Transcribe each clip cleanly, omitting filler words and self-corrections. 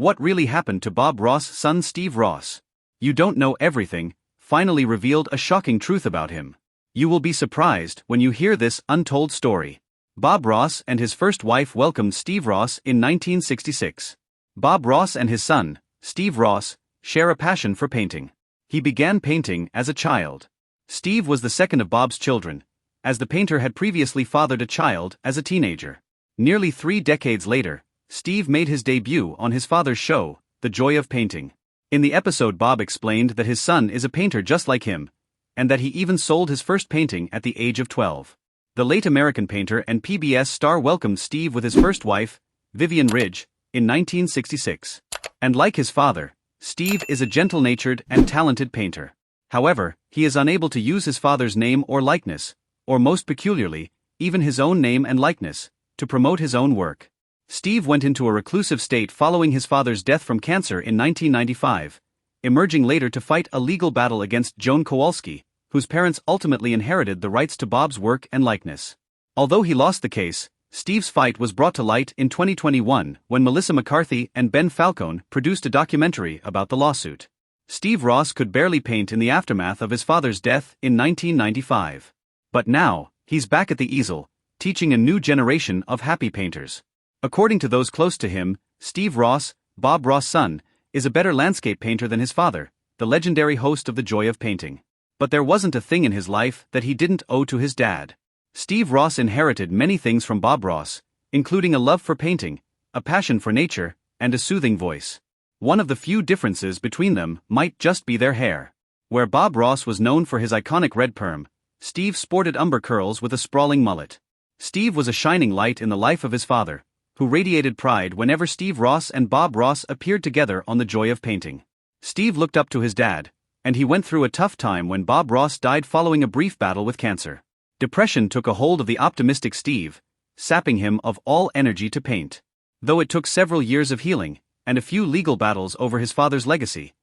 What really happened to Bob Ross' son Steve Ross? You Don't Know Everything finally revealed a shocking truth about him. You will be surprised when you hear this untold story. Bob Ross and his first wife welcomed Steve Ross in 1966. Bob Ross and his son, Steve Ross, share a passion for painting. He began painting as a child. Steve was the second of Bob's children, as the painter had previously fathered a child as a teenager. Nearly 3 decades later, Steve made his debut on his father's show, The Joy of Painting. In the episode, Bob explained that his son is a painter just like him, and that he even sold his first painting at the age of 12. The late American painter and PBS star welcomed Steve with his first wife, Vivian Ridge, in 1966. And like his father, Steve is a gentle-natured and talented painter. However, he is unable to use his father's name or likeness, or most peculiarly, even his own name and likeness, to promote his own work. Steve went into a reclusive state following his father's death from cancer in 1995, emerging later to fight a legal battle against Joan Kowalski, whose parents ultimately inherited the rights to Bob's work and likeness. Although he lost the case, Steve's fight was brought to light in 2021 when Melissa McCarthy and Ben Falcone produced a documentary about the lawsuit. Steve Ross could barely paint in the aftermath of his father's death in 1995. But now, he's back at the easel, teaching a new generation of happy painters. According to those close to him, Steve Ross, Bob Ross' son, is a better landscape painter than his father, the legendary host of The Joy of Painting. But there wasn't a thing in his life that he didn't owe to his dad. Steve Ross inherited many things from Bob Ross, including a love for painting, a passion for nature, and a soothing voice. One of the few differences between them might just be their hair. Where Bob Ross was known for his iconic red perm, Steve sported umber curls with a sprawling mullet. Steve was a shining light in the life of his father, who radiated pride whenever Steve Ross and Bob Ross appeared together on The Joy of Painting. Steve looked up to his dad, and he went through a tough time when Bob Ross died following a brief battle with cancer. Depression took a hold of the optimistic Steve, sapping him of all energy to paint. Though it took several years of healing, and a few legal battles over his father's legacy,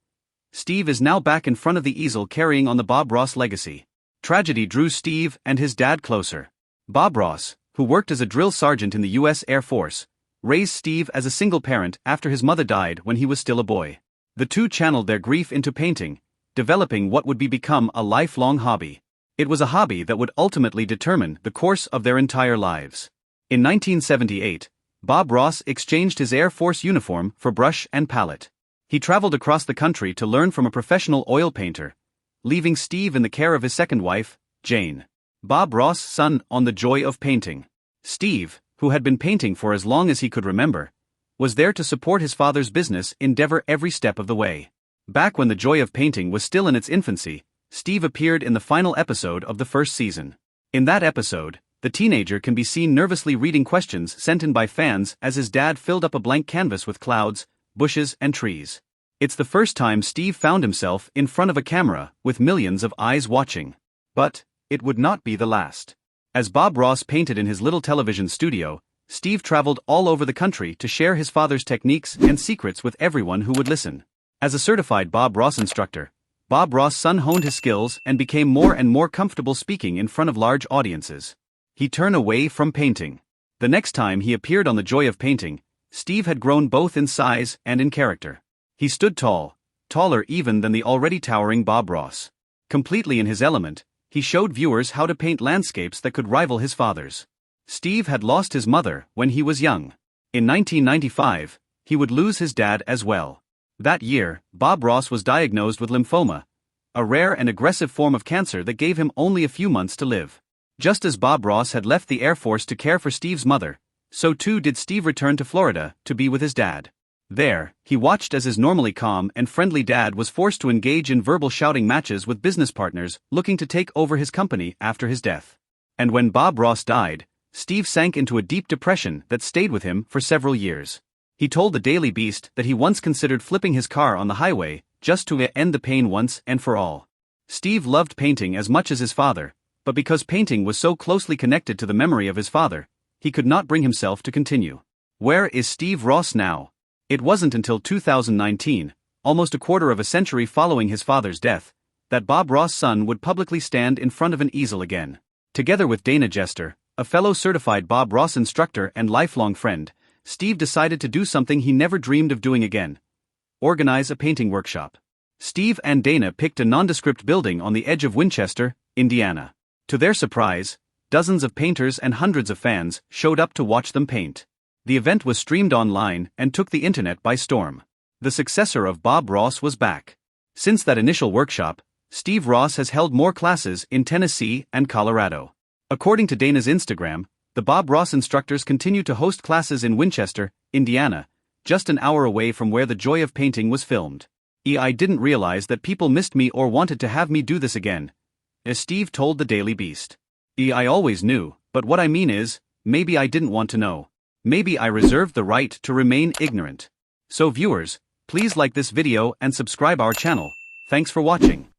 Steve is now back in front of the easel carrying on the Bob Ross legacy. Tragedy drew Steve and his dad closer. Bob Ross, who worked as a drill sergeant in the U.S. Air Force, raised Steve as a single parent after his mother died when he was still a boy. The two channeled their grief into painting, developing what would become a lifelong hobby. It was a hobby that would ultimately determine the course of their entire lives. In 1978, Bob Ross exchanged his Air Force uniform for brush and palette. He traveled across the country to learn from a professional oil painter, leaving Steve in the care of his second wife, Jane. Bob Ross' son on The Joy of Painting. Steve, who had been painting for as long as he could remember, was there to support his father's business endeavor every step of the way. Back when The Joy of Painting was still in its infancy, Steve appeared in the final episode of the first season. In that episode, the teenager can be seen nervously reading questions sent in by fans as his dad filled up a blank canvas with clouds, bushes, and trees. It's the first time Steve found himself in front of a camera with millions of eyes watching. But it would not be the last. As Bob Ross painted in his little television studio, Steve traveled all over the country to share his father's techniques and secrets with everyone who would listen. As a certified Bob Ross instructor, Bob Ross' son honed his skills and became more and more comfortable speaking in front of large audiences. He turned away from painting. The next time he appeared on The Joy of Painting, Steve had grown both in size and in character. He stood tall, taller even than the already towering Bob Ross. Completely in his element, he showed viewers how to paint landscapes that could rival his father's. Steve had lost his mother when he was young. In 1995, he would lose his dad as well. That year, Bob Ross was diagnosed with lymphoma, a rare and aggressive form of cancer that gave him only a few months to live. Just as Bob Ross had left the Air Force to care for Steve's mother, so too did Steve return to Florida to be with his dad. There, he watched as his normally calm and friendly dad was forced to engage in verbal shouting matches with business partners looking to take over his company after his death. And when Bob Ross died, Steve sank into a deep depression that stayed with him for several years. He told the Daily Beast that he once considered flipping his car on the highway just to end the pain once and for all. Steve loved painting as much as his father, but because painting was so closely connected to the memory of his father, he could not bring himself to continue. Where is Steve Ross now? It wasn't until 2019, almost a quarter of a century following his father's death, that Bob Ross' son would publicly stand in front of an easel again. Together with Dana Jester, a fellow certified Bob Ross instructor and lifelong friend, Steve decided to do something he never dreamed of doing again: organize a painting workshop. Steve and Dana picked a nondescript building on the edge of Winchester, Indiana. To their surprise, dozens of painters and hundreds of fans showed up to watch them paint. The event was streamed online and took the internet by storm. The successor of Bob Ross was back. Since that initial workshop, Steve Ross has held more classes in Tennessee and Colorado. According to Dana's Instagram, the Bob Ross instructors continue to host classes in Winchester, Indiana, just an hour away from where The Joy of Painting was filmed. I didn't realize that people missed me or wanted to have me do this again, as Steve told the Daily Beast. I always knew, but what I mean is, maybe I didn't want to know. Maybe I reserved the right to remain ignorant. So viewers, please like this video and subscribe our channel. Thanks for watching.